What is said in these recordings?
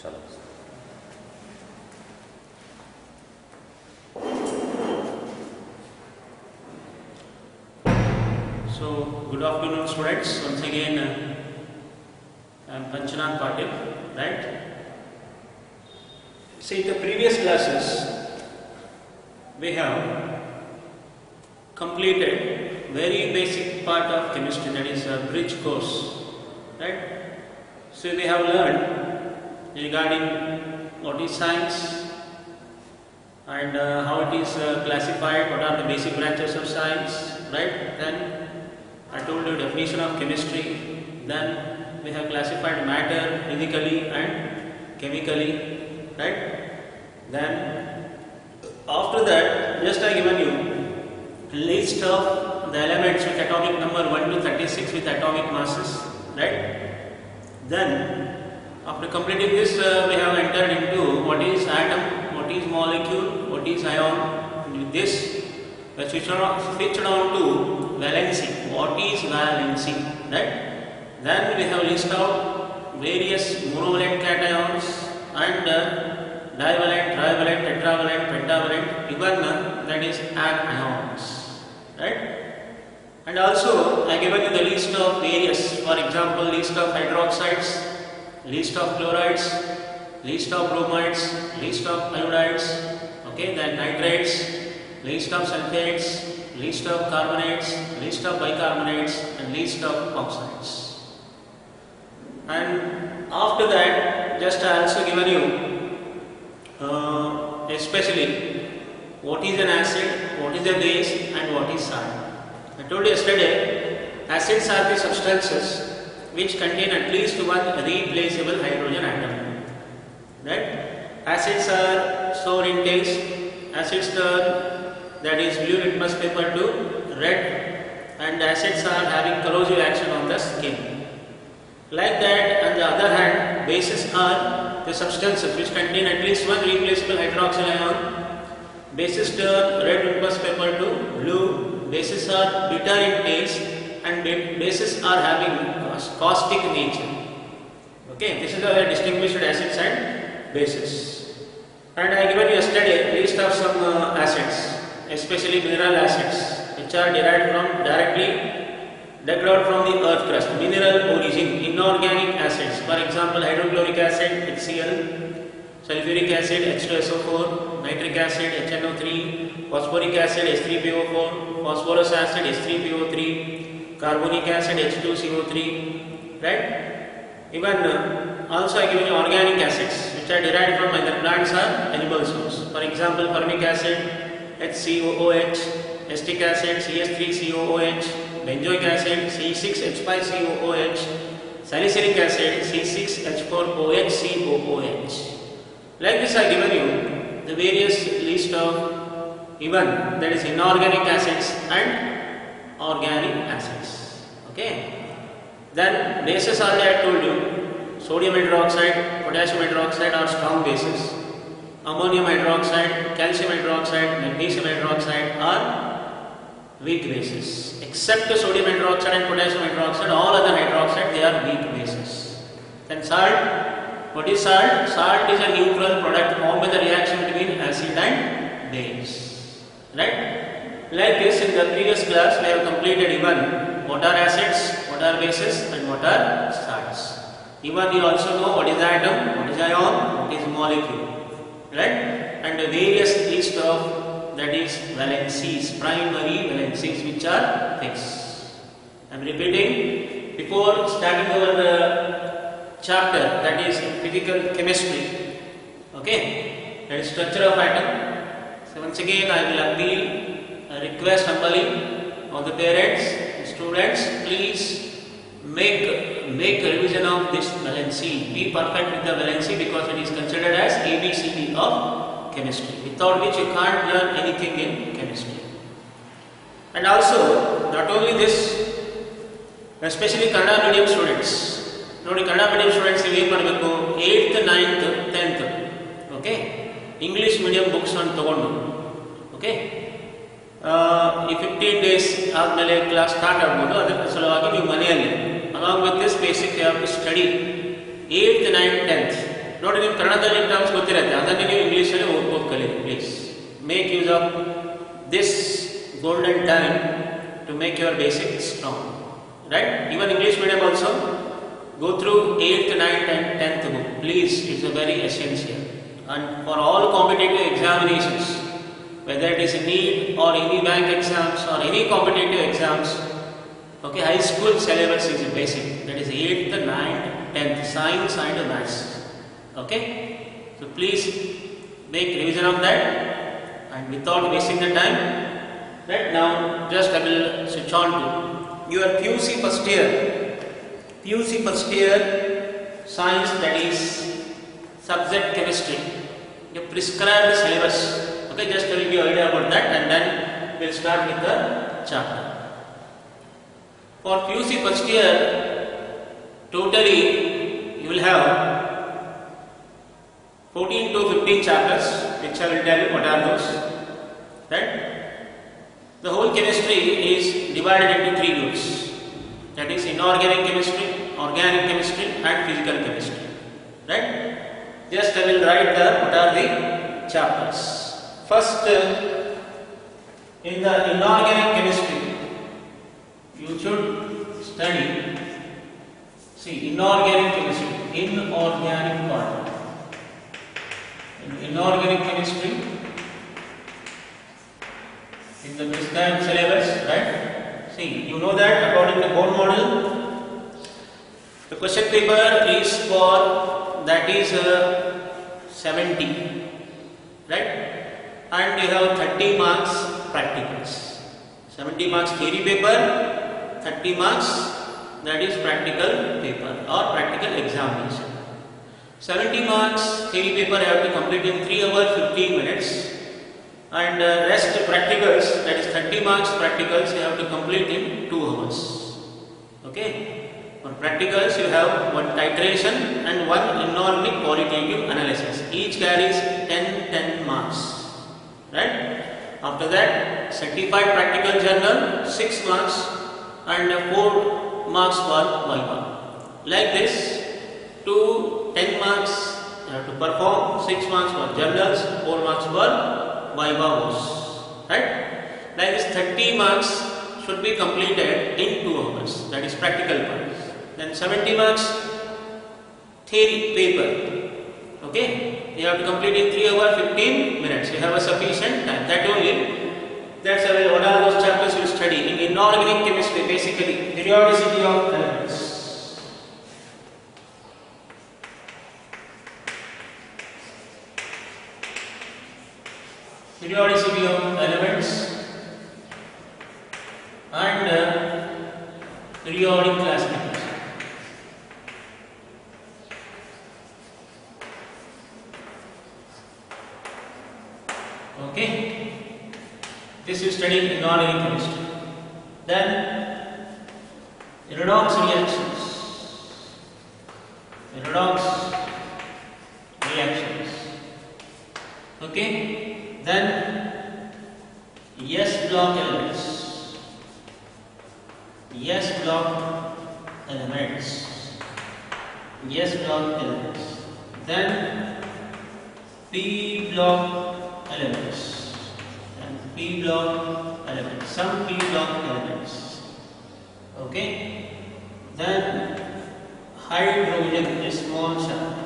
चलो. So, good afternoon students. Once again, I am Panchanath Patil, right? See, in the previous classes, we have completed very basic part of chemistry, that is a bridge course, right? So, we have learned regarding what is science and how it is classified, what are the basic branches of science, right? Then I told you definition of chemistry. Then we have classified matter physically and chemically, right? Then after that, just I given you list of the elements with atomic number 1 to 36 with atomic masses, right? Then after completing this, we have entered into what is atom, what is molecule, what is ion. And with this, we switched on to valency. What is valency, right? Then we have listed out various monovalent cations and divalent, trivalent, tetravalent, pentavalent, even that is anions, right? And also I given you the list of various, for example, list of hydroxides, list of chlorides, list of bromides, list of iodides, okay, then nitrates, list of sulfates, list of carbonates, list of bicarbonates, and list of oxides. And after that, just I also given you especially what is an acid, what is a base, and what is salt. I told you yesterday, acids are the substances which contain at least one replaceable hydrogen atom, right? Acids are sour in taste, acids turn, that is blue litmus paper to red, and acids are having corrosive action on the skin. Like that, on the other hand, bases are the substances which contain at least one replaceable hydroxyl ion. Bases turn red litmus paper to blue. Bases are bitter in taste, and bases are having caustic nature. Okay, this is how I distinguished acids and bases. And I given you yesterday list of some acids, especially mineral acids, which are directly dug out from the earth crust, mineral origin, inorganic acids, for example hydrochloric acid HCl, sulfuric acid H2SO4, nitric acid HNO3, phosphoric acid H3PO4, phosphorus acid H3PO3, carbonic acid H2CO3, right? Even also I given you organic acids which are derived from either plants or animal source, for example formic acid HCOOH, acetic acid CS3COOH, benzoic acid C6H5COOH, salicylic acid C6H4OHCOOH. Like this I given you the various list of even that is inorganic acids and organic acids. Okay. Then bases already I told you, sodium hydroxide, potassium hydroxide are strong bases. Ammonium hydroxide, calcium hydroxide, magnesium hydroxide are weak bases. Except sodium hydroxide and potassium hydroxide, all other hydroxide they are weak bases. Then salt. What is salt? Salt is a neutral product formed by the reaction between acid and base. Right? Like this, in the previous class we have completed even what are acids, what are bases, and what are salts. Even you also know what is atom, what is ion, what is molecule. Right? And the various list of that is valencies, primary valencies which are fixed. I am repeating, before starting our chapter, that is physical chemistry, okay, that is structure of atom. So once again I will appeal, request humbly of the parents, students, please make a revision of this valency. Be perfect with the valency because it is considered as ABCD of chemistry, without which you can't learn anything in chemistry. And also, not only this, especially Kannada medium students. ನೋಡಿ Kannada medium students ಏನು ಮಾಡಬೇಕು, 8th 9th 10th okay English medium books ಅನ್ನು ತಗೊಂಡು, okay, ಈ 15 days ಆದಮೇಲೆ class start ಆಗ್ಬೋದು. ಅದರ ಸಲುವಾಗಿ ನೀವು ಮನೆಯಲ್ಲಿ along with this basic you have to study 8th 9th 10th ನೋಡಿ ನೀವು ಕನ್ನಡದಲ್ಲಿ ಟರ್ಮ್ಸ್ ಗೊತ್ತಿರುತ್ತೆ, ಅದನ್ನೇ ನೀವು ಇಂಗ್ಲೀಷಲ್ಲಿ ಓದ್ಬೋದು ಕಲೀರಿ. Please make use of this golden time to make your basics strong, right? Even English medium also go through 8th, 9th and 10th book. Please, it's a very essential. And for all competitive examinations, whether it is NEET or any bank exams or any competitive exams, okay, high school syllabus is basic. That is 8th, 9th, 10th, science and maths. Okay, so please make revision of that, and without wasting the time, right now just I will switch on to your PUC first year. PUC first year science, that is subject chemistry, the prescribed syllabus. Okay, just I will give you idea about that, and then we'll start with the chapter. For PUC first year, totally you will have 14 to 15 chapters, which I will tell you what are those, right? The whole chemistry is divided into 3 groups, that is inorganic chemistry, organic chemistry and physical chemistry, right? Just I will write the what are the chapters. First, in the inorganic chemistry, you should study, see, inorganic chemistry, inorganic part. In inorganic chemistry, in the prescribed syllabus, right? See, you know that according to Board model, the question paper is for, that is 70, right? And you have 30 marks practicals. 70 marks theory paper, 30 marks that is practical paper or practical examination. 70 marks theory paper you have to complete in 3 hours 15 minutes, and rest practicals, that is 30 marks practicals, you have to complete in 2 hours. Okay, for practicals you have one titration and one inorganic qualitative analysis, each carries 10 marks, right? After that, certified practical journal 6 marks and 4 marks for viva. Like this, 10 marks you have to perform, 6 marks for journals, 4 marks for viva was, right? Like this, 30 marks should be completed in 2 hours, that is practical part. Then 70 marks theory paper, okay, you have to complete in 3 hours 15 minutes, you have a sufficient time, that only. That's why what are those chapters you study in inorganic chemistry? Basically, periodicity of elements. Periodicity of elements and periodic classification. Okay, this is studying inorganic chemistry. Then redox reactions. Redox reactions. Okay. Then S block elements. S block elements. S block elements. Then P block elements. And P block elements. Some P block elements. Okay. Then hydrogen, a small chapter.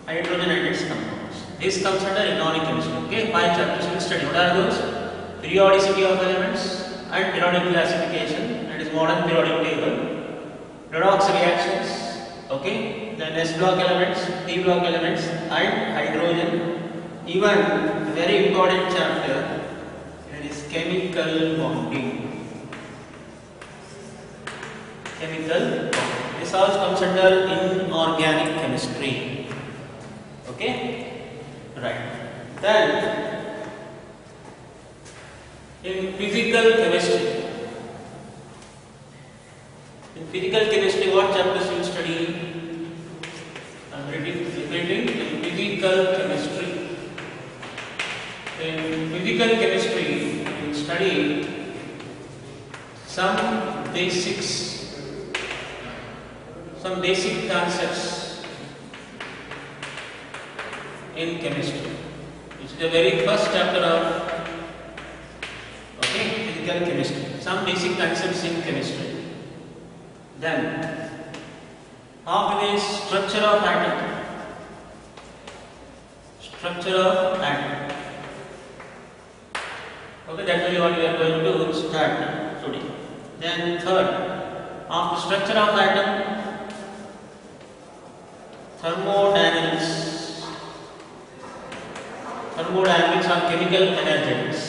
Hydrogen and its compounds. This comes under inorganic chemistry. Okay, 5 chapters you will study. What are those? Periodicity of elements and periodic classification, that is modern periodic table. Redox reactions. Okay, then S block elements, P block elements, and hydrogen. Even very important chapter, that is chemical bonding. Chemical bonding. This also comes under inorganic chemistry. Okay. Right. Then in physical chemistry, what chapters you study? I am repeating. In physical chemistry, you study some basic concepts in chemistry. It's the very first chapter of physical chemistry. Some basic concepts in chemistry. Then after this, structure of atom. Structure of atom. Okay, that's really what we are going to start today. Then third, after structure of atom, thermodynamics. Thermodynamics or chemical energetics.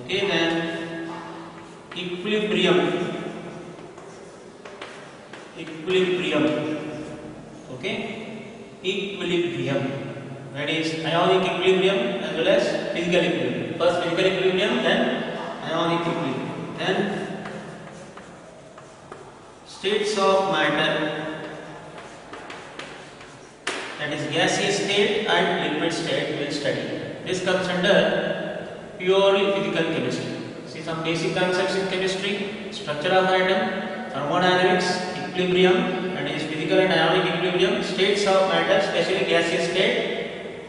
Okay, then equilibrium. Okay, equilibrium. That is ionic equilibrium as well as physical equilibrium. First physical equilibrium, then ionic equilibrium. Then states of matter, that is gaseous state and liquid state, we will study. This comes under purely physical chemistry. See some basic concepts in chemistry: structure of atom, thermodynamics, equilibrium, that is physical and ionic equilibrium, states of matter, especially gaseous state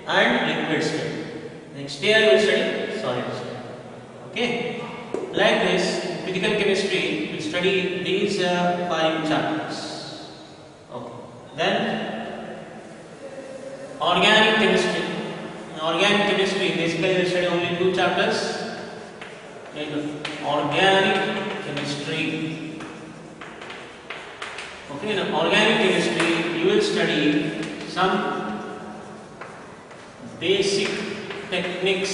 and liquid state. Next day I will study solid state. Okay, like this, physical chemistry we will study these 5 chapters. Okay, then organic chemistry. In organic chemistry, basically we will study only 2 chapters. In organic chemistry. Okay, in organic chemistry you will study some basic techniques,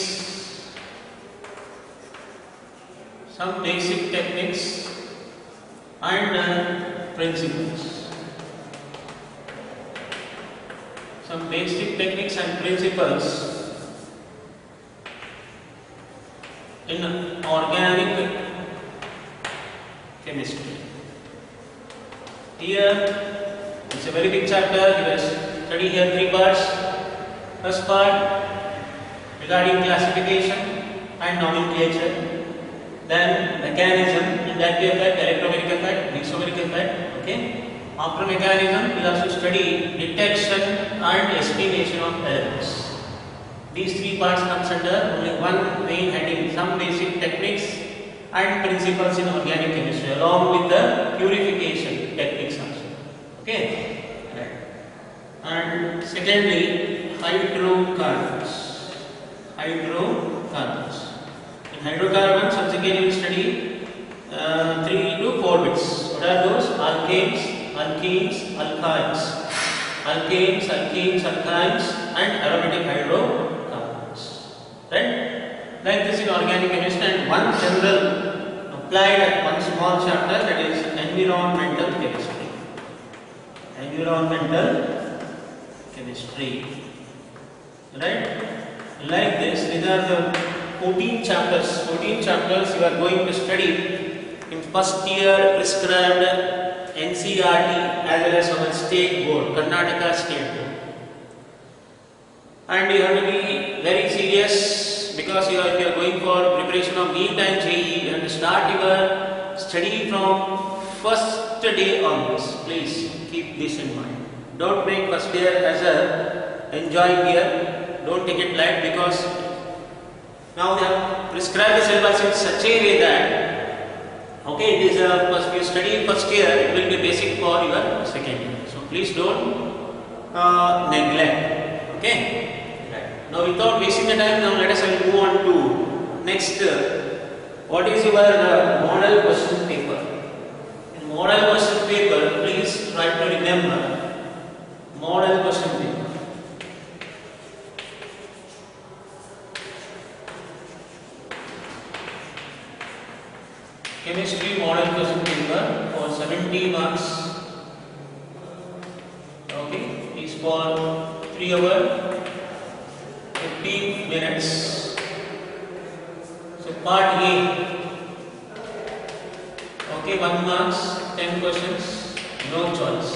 and principles. Some basic techniques and principles in organic chemistry. Here it's a very big chapter. You will study here 3 parts. First part regarding classification and nomenclature. Then mechanism, in that we have electromechanical part, mixomechanical part. Okay. After mechanism, we will also study detection and estimation of errors. These 3 parts comes under only one main heading: some basic techniques and principles in organic chemistry, along with the purification techniques also. Okay, right. And secondly, hydrocarbons. In hydrocarbons, once again you will study 3 to 4 bits. What are those? Alkanes, alkenes, alkynes, and aromatic hydrocarbons. Right? Like this in organic chemistry, and one general applied at one small chapter, that is environmental chemistry. Right? Like this, these are the 14 chapters. 14 chapters you are going to study in first year prescribed NCERT as well as our state board, Karnataka State Board. And you have to be very serious, because if you are going for preparation of NEET and JEE, you have to start your study from first day onwards. Please keep this in mind. Don't make first year as a enjoying year. Don't take it light, because now they have prescribed the syllabus in such a way that okay, it is first you study first year, it will be basic for your second year. So please don't neglect. Okay. Right. Now without wasting the time, now let us move on to next. What is your model question paper? In model question paper, please try to remember model question paper. Chemistry model question paper for 70 marks. Okay, is for 3 hours 15 minutes. So part A. Okay, 1 marks, 10 questions, no choice.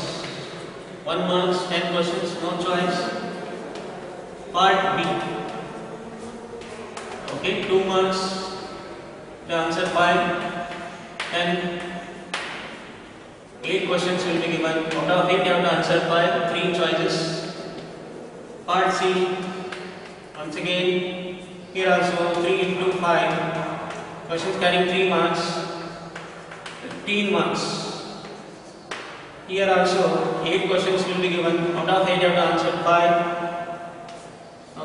1 marks, 10 questions, no choice. Part B. Okay, 2 marks, the answer 5. And 8 questions will be given. Out of 8 you have to answer 5, 3 choices. Part C, once again, here also 3 into 5, questions carrying 3 marks, 15 marks. Here also 8 questions will be given, out of 8 you have to answer 5.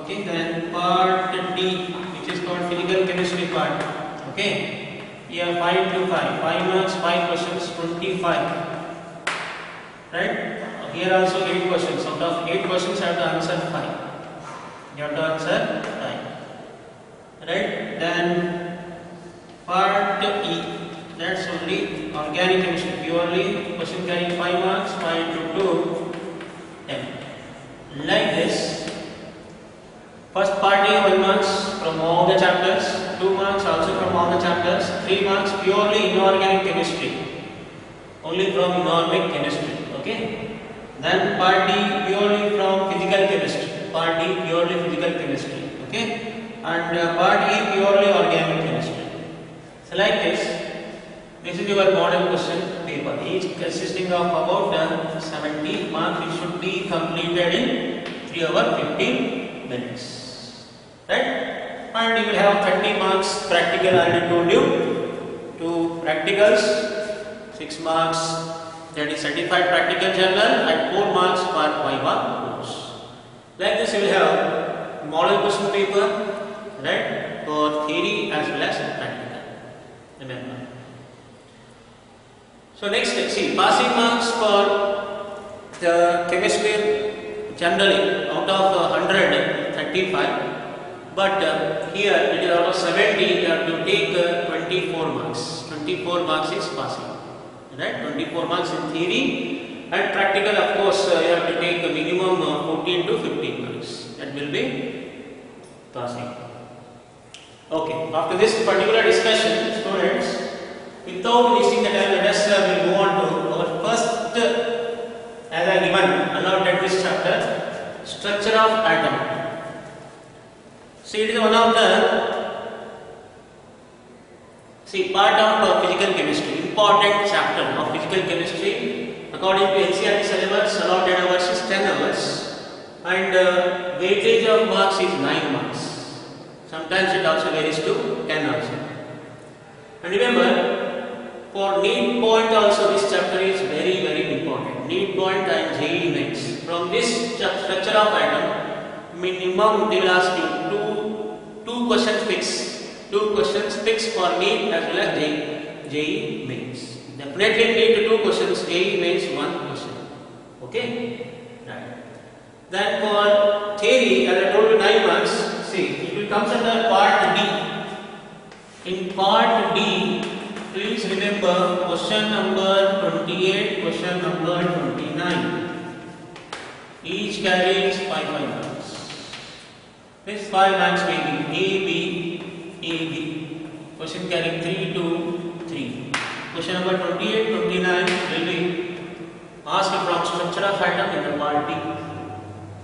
Okay, then part D, which is called physical chemistry part. Okay, here 5 into 5, 5 marks, 5 questions, 25. Right? Here also 8 questions. Out of 8 questions, you have to answer 5. You have to answer 5. Right? Then part E. That's only organic chemistry. Purely question carrying 5 marks. 5 into 2, 10. Like this. First part E 1 marks from all the chapters. 2 marks also from all the chapters. 3 marks purely inorganic chemistry. Only from inorganic chemistry. Okay. Then part D purely from physical chemistry. Part D purely physical chemistry. Okay. And part E purely organic chemistry. So like this. This is your model question paper. Each consisting of about 70 marks. It should be completed in 3 hours 15 minutes. Right? And you will have 30 marks practical. I already told you. 2 practicals, 6 marks. That is certified practical journal and 4 marks for Viva course. Like this you will have model question paper, right, for theory as well as practical. Remember. So next, see, passing marks for the chemistry generally out of 100, 35. But here it is out of 70, you have to take 24 marks. 24 marks is passing. Right, 24 marks in theory, and practical of course you have to take a minimum 14 to 15 marks. That will be passing. Okay, after this particular discussion, students, without wasting the time, let us will move on to our first, as I given allotted this chapter, structure of atom. See, it is one of the part of physical chemistry, important chapter of physical chemistry. According to NCERT syllabus, allotted hours is 10 hours, and weightage of marks is 9 marks. Sometimes it also varies to 10 also. And remember, for need point also this chapter is very, very important. Need point and JEE mains. From this structure of atom, minimum they will ask you two questions fixed. 2 questions fixed for NEET as well as JEE mains. Definitely need 2 questions, JEE mains 1 question. Okay? Right. Then for theory, as I told you 9 marks, see, it will come under part D. In part D, please remember question number 28, question number 29. Each carries 5 marks. This 5 marks may be AB. Question carrying 3 to 3. Question number 28, 29 will be asked from structure of atom in the part D.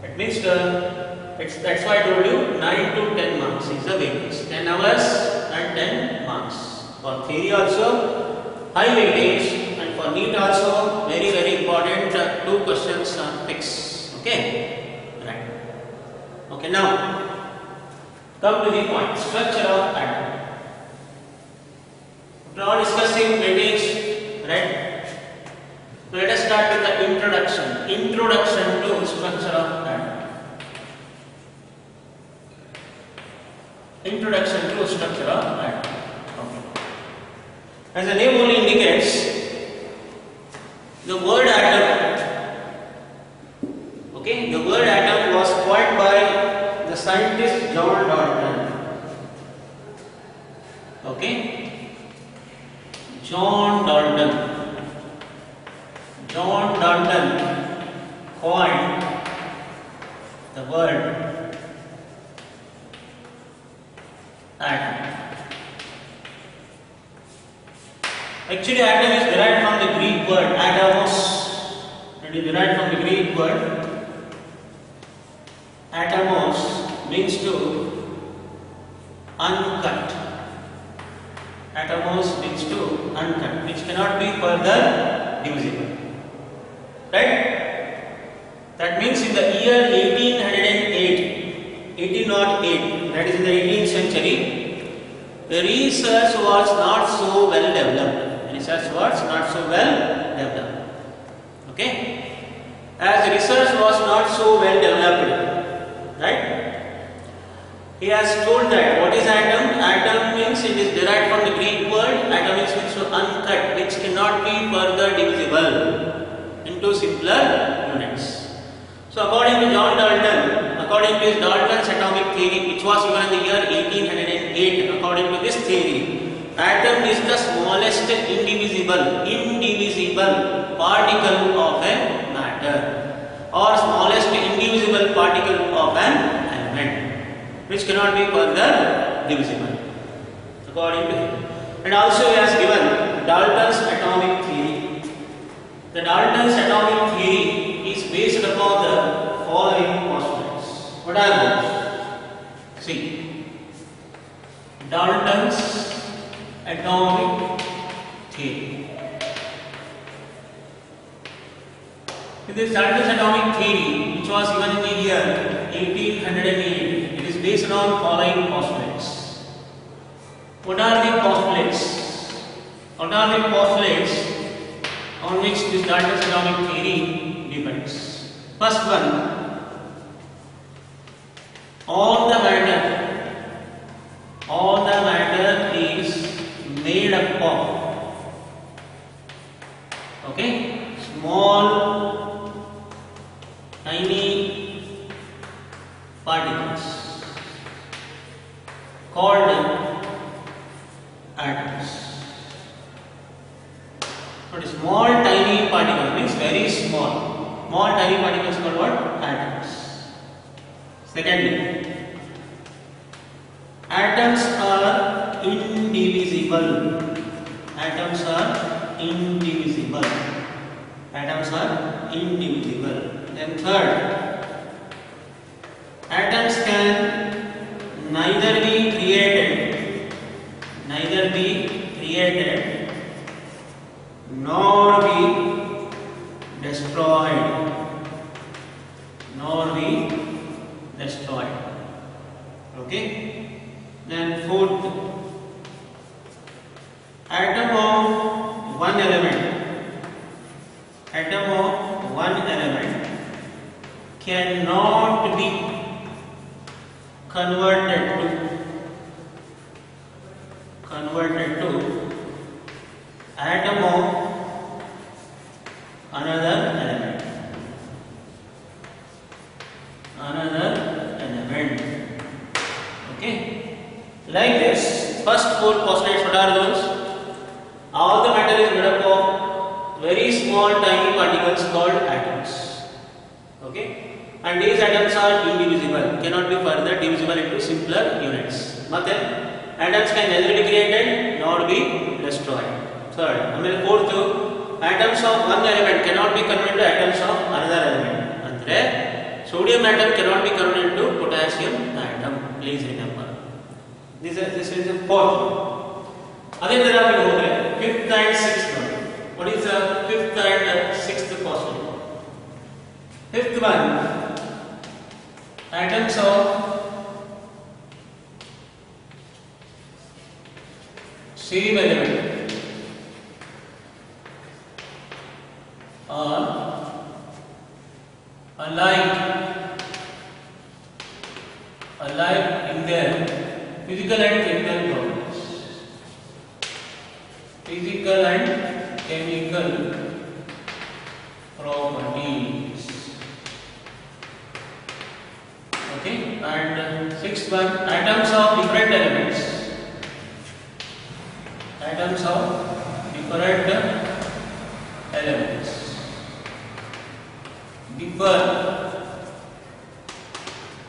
That means that's why I told you 9 to 10 marks is the weightage. 10 hours and 10 marks. For theory also high weightage, and for NEET also very, very important 2 questions are fixed. Okay? Right. Okay, now come to the point, structure of atom. After all discussing weightage, right? So let us start with the introduction. Introduction to structure of atom. Introduction to structure of atom. Okay. As the name only indicates, the word atom. Okay, the word atom was coined by the scientist John Dalton. Okay, John Dalton. John Dalton coined the word atom. Actually, atom is derived from the Greek word atomos. It is derived from the Greek word atomos, means to uncut. Atomos means to uncut, which cannot be further divisible. Right? That means in the year 1808, is the 18th century, the research was not so well developed. Research was not so well developed. Okay? As research was not so well developed, right? He has told that what is atom? Atom means it is derived from the Greek word. Atom means uncut, which cannot be further divisible into simpler units. So according to John Dalton, according to his Dalton's atomic theory, which was given in the year 1808, according to this theory, atom is the smallest indivisible particle of a matter, or smallest indivisible particle of an element, which cannot be further divisible, according to him. And also he has given Dalton's atomic theory. The Dalton's atomic theory is based upon the following postulates. What are those? See, Dalton's atomic theory. In this Dalton's atomic theory, which was given in the year 1808, it is based on following postulates. What are the postulates? What are the postulates on which this Dalton's atomic theory depends? First one, all the matter is made up of, okay, small, tiny particles called atoms. But small tiny particles means very small. Small tiny particles called what? Atoms. Secondly, atoms are indivisible. Atoms are indivisible. Atoms are indivisible. Then third, atoms can neither be created nor be destroyed. Okay? Then fourth, atom of one element cannot be converted to atom of another element. Okay? Like this, first four postulates, what are those? All the matter is made up of very small tiny particles called atoms. Okay? And these atoms are indivisible, cannot be further divisible into simpler units. Matlab, atoms can neither be created nor be destroyed. Third, fourth, atoms of one element cannot be converted to atoms of another element. Andre, sodium atom cannot be converted into potassium atom. Please remember. This is the fourth. Again, there are fifth and sixth one. What is the fifth and sixth postulate? Fifth one, atoms of same element are alike in their physical and chemical properties. Physical and chemical properties. Okay, and sixth one, atoms of different elements. Atoms of different elements differ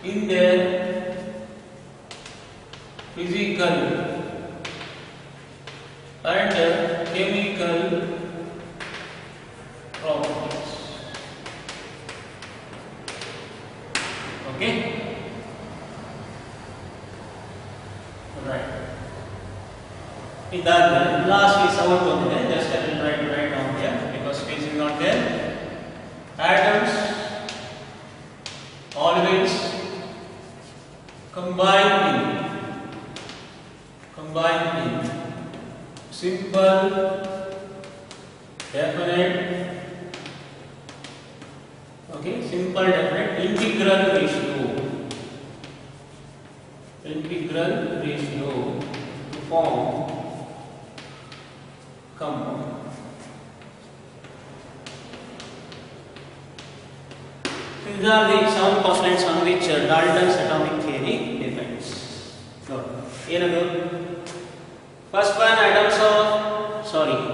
in their physical and chemical properties. Okay? Right. In that last is our topic. Just I will try to write down here because space is not there. Atoms always combine combine in simple, definite, okay, simple, definite, integral ratio to form compound. These are the 7 postulates on which Dalton's atomic theory depends. First one,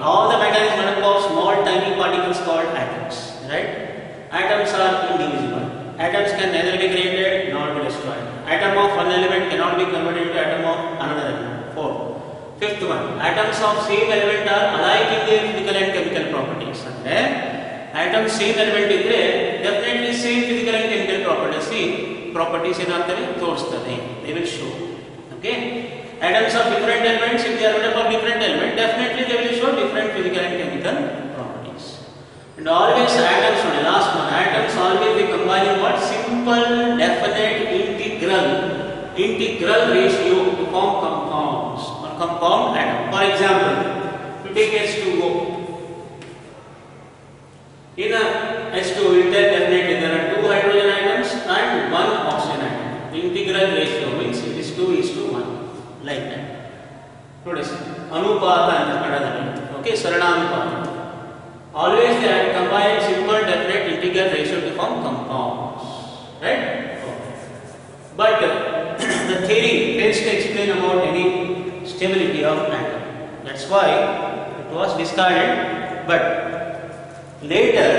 all the matter is made up of small tiny particles called atoms, right? Atoms are indivisible. Atoms can neither be created nor be destroyed. Atom of one element cannot be converted into atom of another element. 4. Fifth one, atoms of same element are alike in their physical and chemical properties. Atoms same element idre definitely same physical and chemical properties ಏನಂತಾರೆ ತೋರಿಸ್ತದೆ, they will show. Okay, atoms of different elements, if they are made up of different elements, definitely they will show different physical and chemical properties. And always atoms, last one, atoms always they combine in what? Simple, definite, integral ratio to form compounds or compound atom. For example, you take H2O. In a H2O, we tell definitely there are 2 hydrogen atoms and 1 oxygen atom. The integral ratio means it is 2:1, like that. Notice, anupata and Kannadalli. Okay, Sarananupata. Always they are combined simple, definite, integral ratio to form compounds. Right? Okay. But the theory fails to explain about any stability of atom. That's why it was discarded. But later,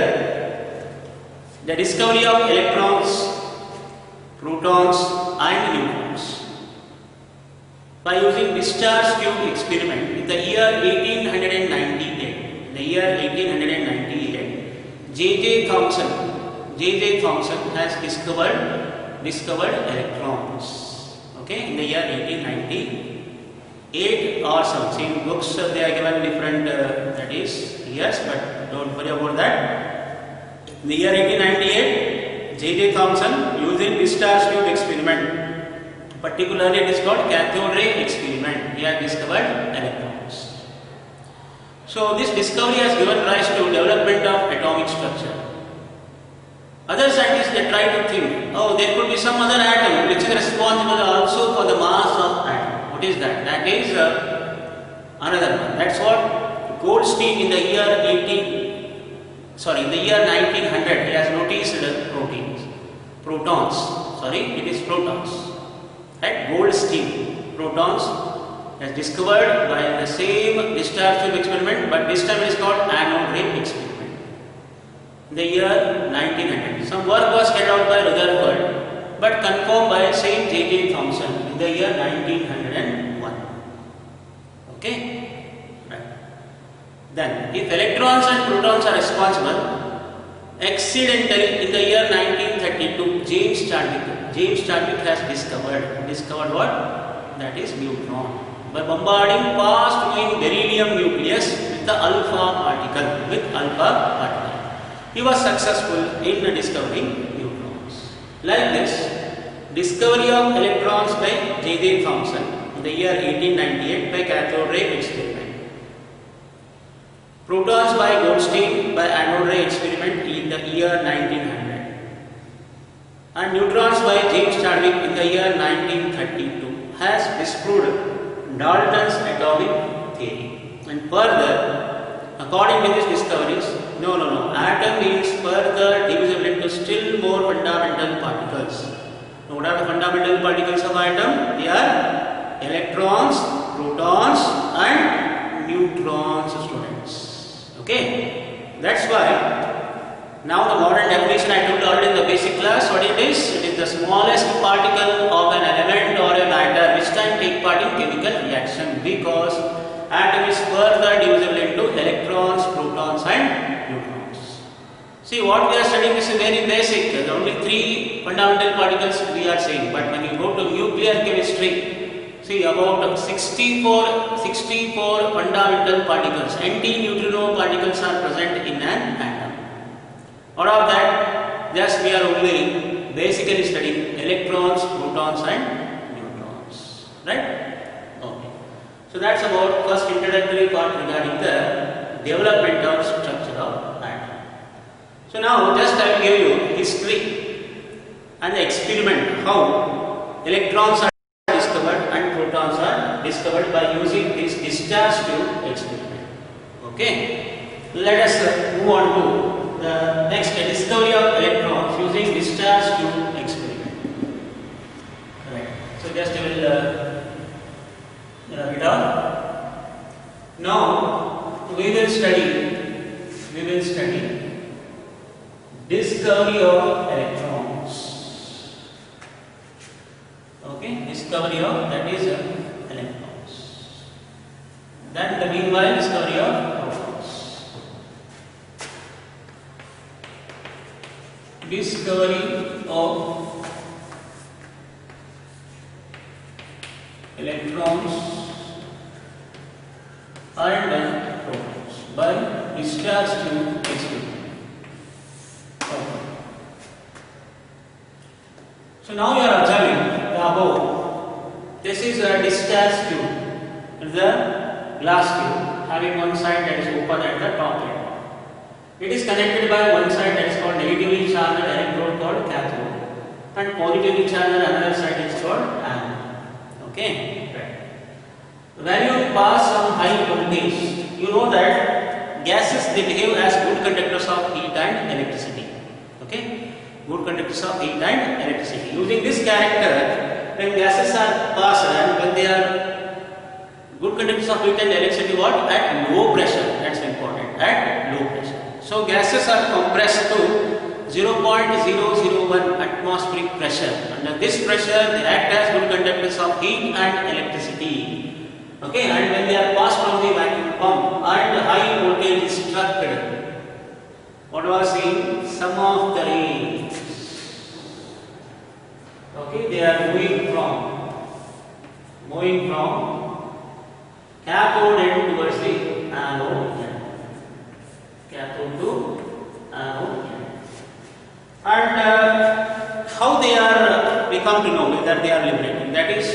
the discovery of electrons, protons and neutrons by using discharge tube experiment in the year 1898. J.J. Thomson has discovered electrons. Okay, in the year 1898 or something. In books they are given different that is years, but don't worry about that. In the year 1898, J.J. Thomson using discharge tube experiment, particularly it is called cathode ray experiment, he has discovered electrons. So this discovery has given rise to development of atomic structure. Other scientists they try to think, oh, there could be some other atom which is responsible also for the mass of atom. What is that? That is another one. That's what Goldstein in the year 1900 he has noticed protons. It is protons. Right? Goldstein, protons has discovered by the same discharge tube experiment, but this time it is called anode ray experiment. In the year 1900, some work was carried out by Rutherford, but confirmed by same J.J. Thomson in the year 1901. Okay. Then, if electrons and protons are responsible, accidentally in the year 1932, James Chadwick has discovered what? That is neutron. By bombarding fast-moving beryllium nucleus with the alpha particle. He was successful in discovering neutrons. Like this, discovery of electrons by J.J. Thomson in the year 1898 by cathode ray experiment. Protons by Goldstein by anode ray experiment in the year 1900. And neutrons by James Chadwick in the year 1932 has disproved Dalton's atomic theory. And further, according to these discoveries, atom is further divisible into still more fundamental particles. Now, what are the fundamental particles of atom? They are electrons, protons and neutrons, students. Okay, that's why now the modern definition I told already in the basic class, what it is? It is the smallest particle of an element or a matter which can take part in chemical reaction, because atom is further divisible into electrons, protons and neutrons. See, what we are studying is very basic. There are only 3 fundamental particles we are saying, but when you go to nuclear chemistry, see about 64 fundamental particles, anti-neutrino particles are present in an atom. Out of that, just we are only basically studying electrons, protons and neutrons. Right? Okay. So that's about first introductory part regarding the development of structure of atom. So now just I will give you history and the experiment how electrons are discovered and protons are discovered by using this discharge tube experiment. Okay, let us move on to the next discovery of electrons using discharge tube experiment. Right. So just I will write it down. Now we will study discovery of electrons. Okay, discovery of, that is electrons. Then the meanwhile discovery of protons. Discovery of electrons and protons by discharge tube experiment. So now you are observing the above. This is a discharge tube. It is a glass tube having one side that is open at the top end. It is connected by one side that is called negatively charged electrode called cathode, and positively charged another side is called anode. Okay. Right. When you pass some high voltage, you know that gases, they behave as good conductors of heat and electricity. Okay. Good conductors of heat and electricity. Using this character, when gases are passed and when they are good conductors of heat and electricity, what? At low pressure. That's important. At low pressure. So gases are compressed to 0.001 atmospheric pressure. Under this pressure, they act as good conductors of heat and electricity. Okay, and when they are passed from the vacuum pump and high voltage is struck, what was seen? Some of the rays. Okay, they are moving from cathode end towards the anode end. Cathode to anode end. And how they are, we come to know whether they are liberating. That is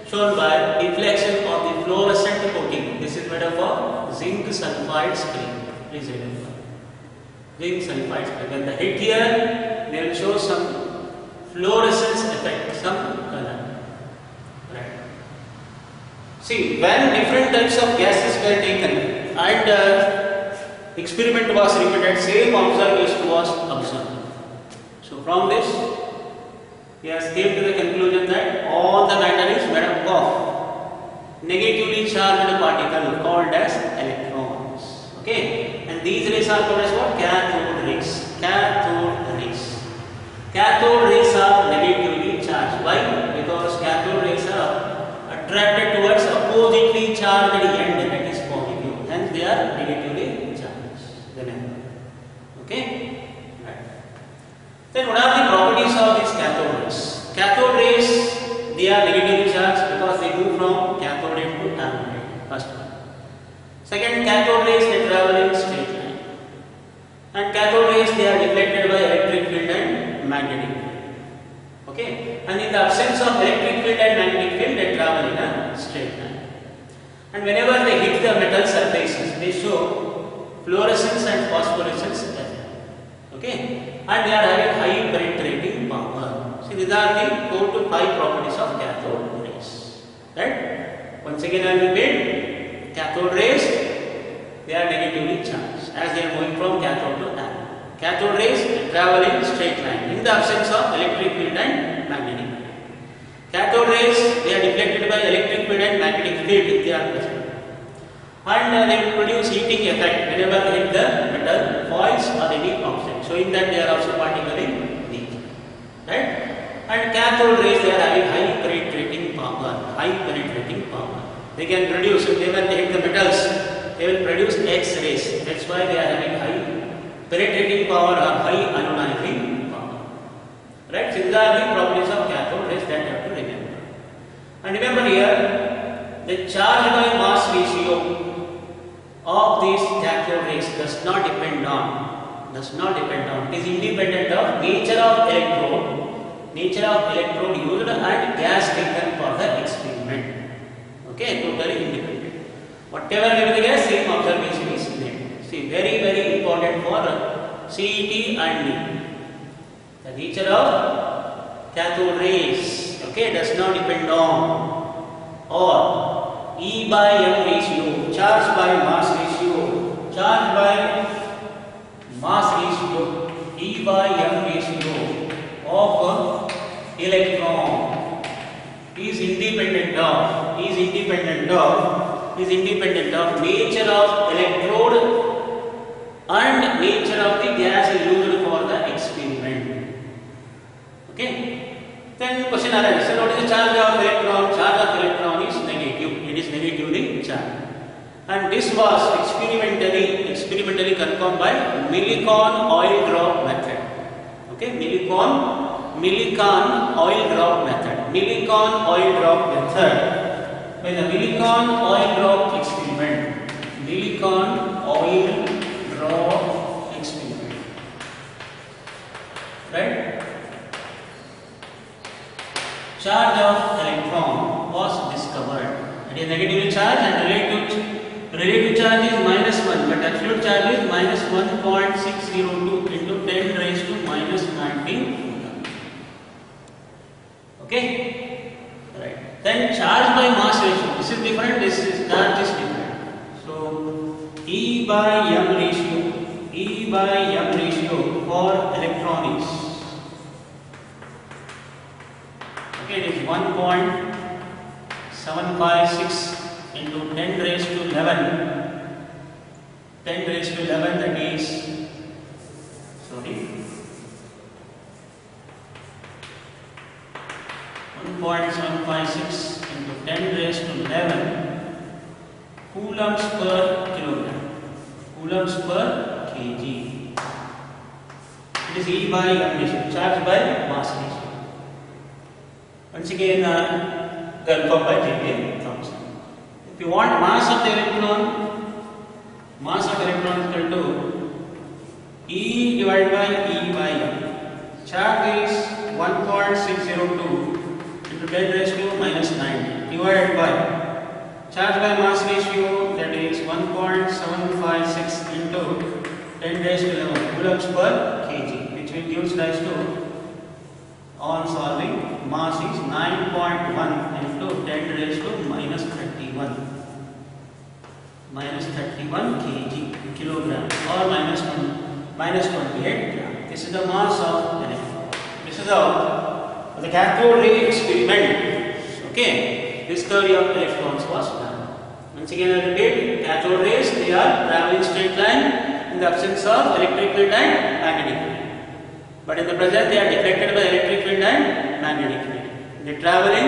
shown by deflection of the fluorescent coating. This is made up of zinc sulfide screen. Please remember. Zinc sulfide screen. When the hit here, they will show some fluorescence effect, some color. Right. See, when different types of gases were taken and experiment was repeated, same observation was observed. So from this, he has came to the conclusion that all the matter is made up of negatively charged particle called as electrons. Okay, and these rays are called as what? Cathode rays. Cathode rays. Cathode rays are negatively charged. Why? Because cathode rays are attracted towards oppositely charged end, that is positive. Hence they are negatively charged. Remember. Okay? Right. Then what are the properties of these cathode rays? Cathode rays, they are negatively charged because they move from cathode end to anode end. First one. Second, cathode rays, they travel in straight line. And cathode rays, they are deflected by electric field and magnetic field. Okay? And in the absence of electric field and magnetic field, they travel in a straight line. And whenever they hit the metal surfaces, they show fluorescence and phosphorescence effect. Okay? And they are having high penetrating power. See, these are the 4 to 5 properties of cathode rays. Right? Once again, I will repeat. Cathode rays, they are negatively charged as they are moving from cathode to anode. Cathode rays travel in straight line in the absence of electric field and magnetic field. Cathode rays, they are deflected by electric field and magnetic field if they are present. And they will produce heating effect whenever they hit the metal foils or any object, showing that they are also particle in nature. Right? And cathode rays, they are having high penetrating power. High penetrating power. They can produce, whenever they hit the metals, they will produce X-rays. That's why they are having high penetrating power or high ionizing power. Right? These are the properties of cathode rays that you have to remember. And remember here, the charge by mass ratio of these cathode rays does not depend on. It is independent of nature of electrode used and gas taken for the experiment. Okay, totally independent. Whatever may be the case, same observation is made. See, very important for CET and NEET. The nature of cathode rays, okay, does not depend on, or E by M ratio, charge by mass ratio, E by M ratio of electron is independent of nature of electrode and nature of the gas used for the experiment. Okay. Then question arises. So what is the charge of electron? Charge of electron is negative. It is negatively charged. And this was experimentally confirmed by Millikan oil drop method. Okay, Millikan oil drop method. By the Millikan oil drop experiment. Right? Charge of electron was discovered. It is negatively charged and relative charge is -1, but absolute charge is -1.602 into 10 raised to -19. Okay? Right. Then charge by mass ratio. This is different, charge is different. So E by M ratio for electron is, okay, it is 1.756 into 10 raised to 11. 10 raised to 11, that is, sorry, 1.756 into 10 raised to 11 coulombs per kilogram, coulombs per kg. It is E by M ratio, charge by mass ratio. Once again, confirmed by J.J. Thomson. If you want mass of the electron is equal to E divided by E by M. Charge is 1.602 into 10 raised to -9 divided by charge by mass ratio, that is 1.756 into 10 raised to 11 coulombs per kg, which will give rise to, on solving, mass is 9.1 into 10 raised to -31 kg kilogram or -28 gram. This is the mass of electron. This is how the cathode ray experiment, okay, discovery of electrons was done. Once again I repeat, cathode rays, they are traveling straight line in the absence of electric field and magnetic field. But in the present they are deflected by electric field and magnetic field. They travel in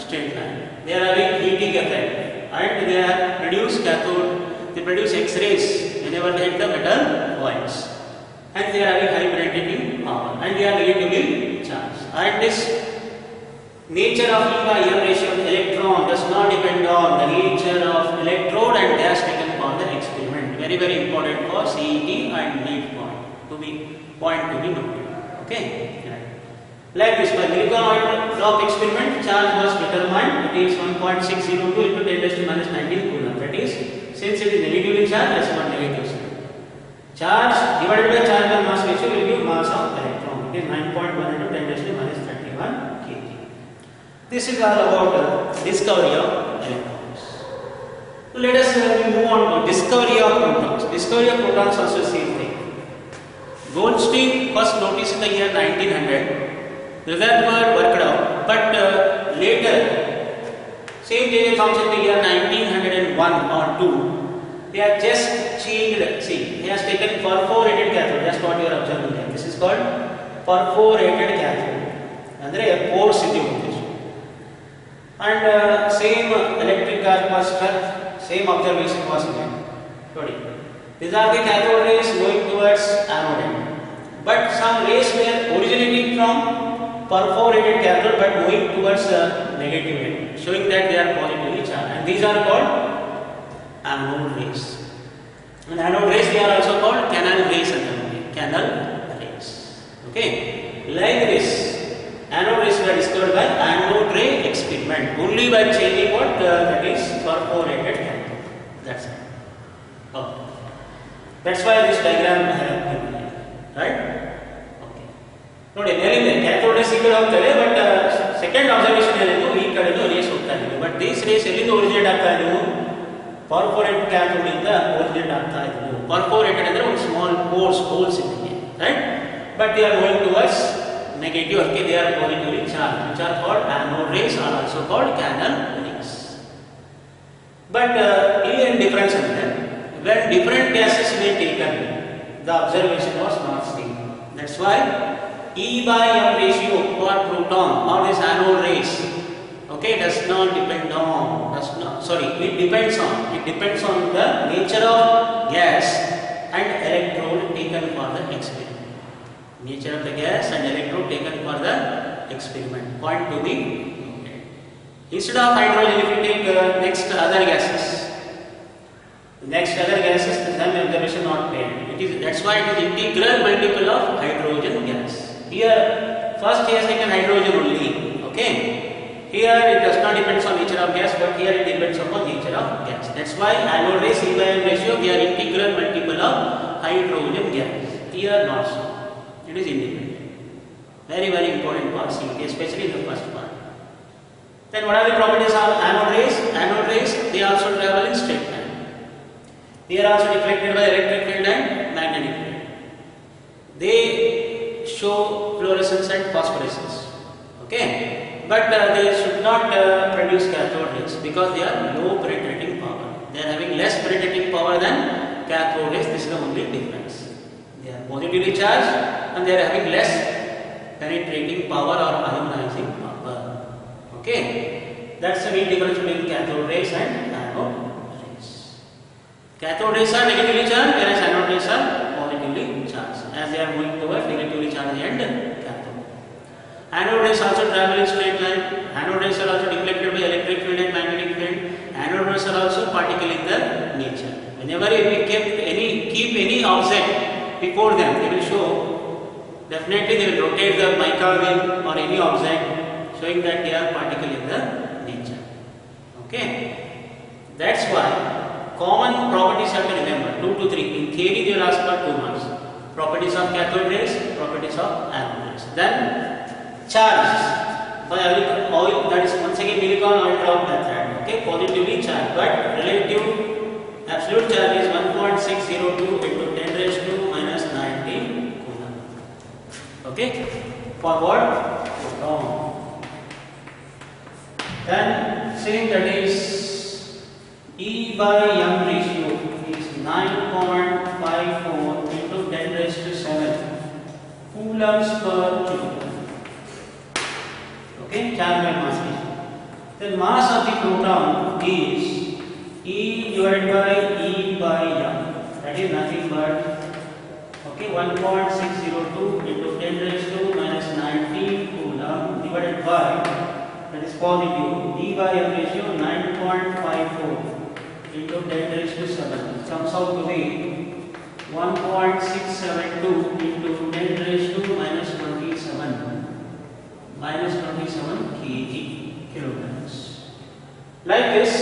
straight line. They are having heating effect and they are produce cathode. They produce X-rays whenever they hit the metal coils. And they are having high penetrating power and they are negatively charged. And this nature of E by M ratio of electron does not depend on the nature of electrode and gas taken for the experiment. Very important for CET and NEET point to be noted. Okay. Like this, by Millikan oil drop experiment, charge was determined. It is 1.602 into 10 raised to -19 coulomb. That is, since it is negatively charged, less one negative charge. Charge divided by charge by mass ratio will give mass of electron. It is 9.1 into 10 raised to -31 kg. This is all about discovery of electrons. So let us move on to discovery of protons. Discovery of protons also same thing. Goldstein first noticed in the year 1900. Rutherford worked out, but later, same J.J. Thomson in the year 1901 or 2, they have just changed. See, he has taken perforated cathode. That's what you are observing here. This is called perforated cathode. Andre pores idde unte. And same electric arc was struck, same observation was made. These are the cathode rays going towards anode end. But some rays were originating from perforated cathode but moving towards negative end, showing that they are positively charged. And these are called anode rays. And anode rays, they are also called canal rays. Okay. Like this, anode rays were discovered by anode ray experiment only by changing what that is perforated cathode. That's why this diagram I have given here, right? Okay. ನೋಡಿ ಮೇಲಿಂದ cathode race ಈ ಕಡೆ ಹೋಗ್ತದೆ, but second observation ಏನಿತ್ತು ಈ ಕಡೆನೂ race ಹೋಗ್ತಾ ಇದ್ವಿ. ಬಟ್ ದೀಸ್ ರೇಸ್ ಎಲ್ಲಿಂದ ಒರಿಜಿನೇಟ್ ಆಗ್ತಾ ಇದ್ವು? ಪರ್ಫೋರೇಟ್ ಕ್ಯಾಥೋಡ್ ಇಂದ ಒರಿಜಿನೇಟ್ ಆಗ್ತಾ ಇದ್ವು. ಪರ್ಫೋರೇಟೆಡ್ ಅಂದ್ರೆ ಒಂದು ಸ್ಮಾಲ್ ಪೋರ್ಸ್ ಹೋಲ್ಸ್ ಇವೆ, right? But they are going towards negative, okay, they are positively charged, which are called anode rays, are also called canal rays. But here in difference is that when different gases were taken, the observation was not same. That's why E by M ratio for proton or this anode rays, okay, does not depend on, it depends on the nature of gas and electrode taken for the experiment. Nature of the gas and electrode taken for the experiment. Point to be noted. Instead of hydrogen, if you take next other gases, the same observation not made. That's why it is integral multiple of hydrogen gas. Here, first he has taken hydrogen only. Okay. Here it does not depend on nature of gas, but here it depends upon nature of gas. That's why anode rays E by M ratio, they are integral multiple of hydrogen gas. Here not so. It is independent. Very, very important part, especially in the first part. Then what are the properties of anode rays? Anode rays, they also travel in straight line. They are also deflected by electric field and magnetic field. They show fluorescence and phosphorescence. Okay? But they should not produce cathode rays because they are low penetrating power. They are having less penetrating power than cathode rays. This is the only difference. They are positively charged and they are having less penetrating power or ionizing power. Okay, that's the main difference between cathode rays and anode rays. Cathode rays are negatively charged, whereas anode rays are positively charged, as they are moving towards negatively charged end cathode. Anode rays also travel in straight line. Anode rays are also deflected by electric field and magnetic field. Anode rays are also particle in their nature. Whenever we keep any object before them, they will show. Definitely they will rotate the mica wheel or any object, showing that they are particle in the nature. Okay, that's why common properties have to remember 2 to 3. In theory they will ask for 2 marks. Properties of cathode rays, properties of anode rays. Then charge by oil, that is once again silicon oil drop method. Okay, positively charged, but relative absolute charge is 1.602 into 10 raised to minus 19. Okay, for what? Proton. Then saying that is E by M ratio is 9.54 into 10 raised to 7 coulombs per joule. Okay, charge by mass ratio. The mass of the proton is E divided by E by M. That is nothing but 1.602 into 10 raised to minus 19 coulomb divided by, that is positive, E by M ratio 9.54 into 10 raised to 7. It comes out to be 1.672 into 10 raised to minus 27 kg kilograms. Like this,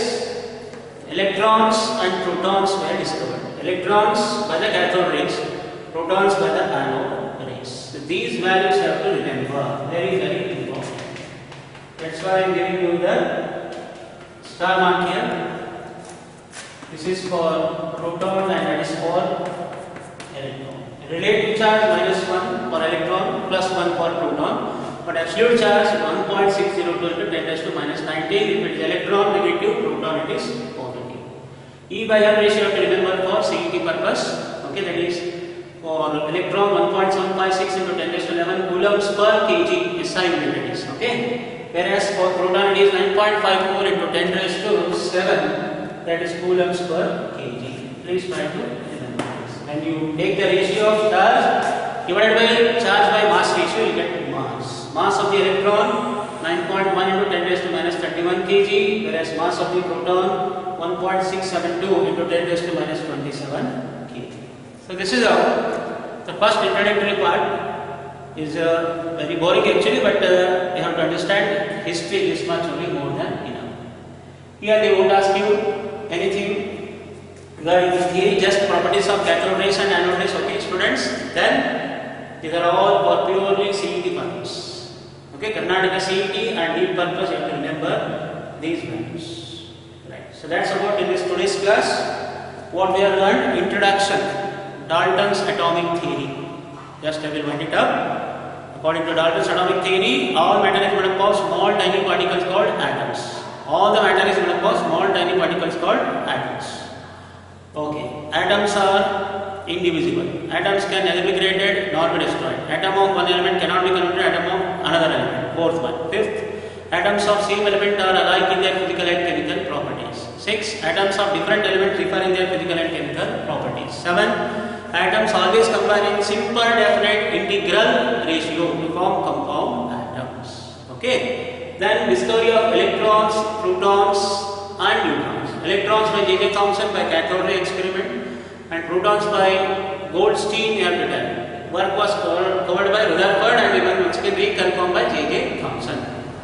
electrons and protons were discovered. Electrons by the cathode rays, protons by the anode rays. So these values have to remember, very, very important. That's why I am giving you the star mark here. This is for proton and that is for electron. Relative charge -1 for electron, +1 for proton. But absolute charge 1.602 into 10 raised to minus 19. If it is electron negative, proton it is positive. E by M ratio you have to remember for CET purpose. Okay, that is for electron 1.756 into 10 raised to 11 coulombs per kg SI unit it is. Okay, whereas for proton it is 9.54 into 10 raised to 7, that is coulombs per kg. Please try to remember this. When you take the ratio of charge divided by charge by mass ratio, you get mass. Mass of the electron 9.1 into 10 raised to minus 31 kg, whereas mass of the proton 1.672 into 10 raised to minus 27 kg. So this is how the first introductory part is very boring actually, but you have to understand history this much only, more than enough. Here they won't ask you anything This theory just properties of cathode rays and anode rays, okay students. Then these are all for purely CET purpose. Okay, Karnataka CET and NEET purpose, you have to remember these values. Right. So that's about in this today's class. What we have learned: introduction, Dalton's atomic theory. Just I will wind it up. According to Dalton's atomic theory, all matter is made up of small tiny particles called atoms. All the matter is made up of small tiny particles called atoms. Okay, atoms are indivisible. Atoms can neither be created nor be destroyed. Atom of one element cannot be converted to atom of another element. Fourth one. Fifth, atoms of same element are alike in their physical and chemical properties. 6. Atoms of different elements differ in their physical and chemical properties. 7. Atoms always combine in simple definite integral ratio to form compound atoms. Okay. Then discovery of electrons, protons and neutrons. Electrons by J.J. Thomson by cathode ray experiment, and protons by Goldstein, you have to tell. Work was covered by Rutherford and even which can be confirmed by J.J. Thomson.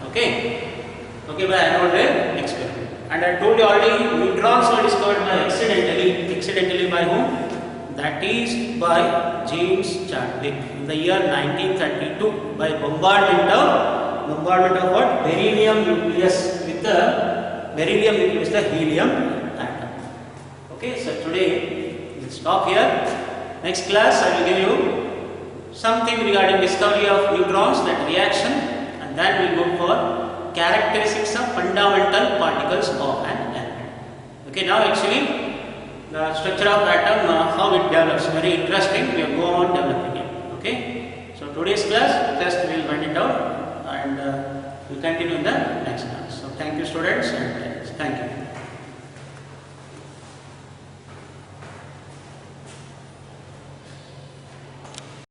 Okay, by anode ray experiment. And I told you already, neutrons were discovered by accidentally by whom? That is by James Chadwick in the year 1932 by bombardment of what? Beryllium nucleus with the helium atom. Okay, so today we'll stop here. Next class I will give you something regarding discovery of neutrons, that reaction, and then we'll go for characteristics of fundamental particles of an element. Okay, now actually the structure of atom, how it develops, very interesting. We will go on developing it. Okay, so today's class just we will wind it out and we'll continue in the next class.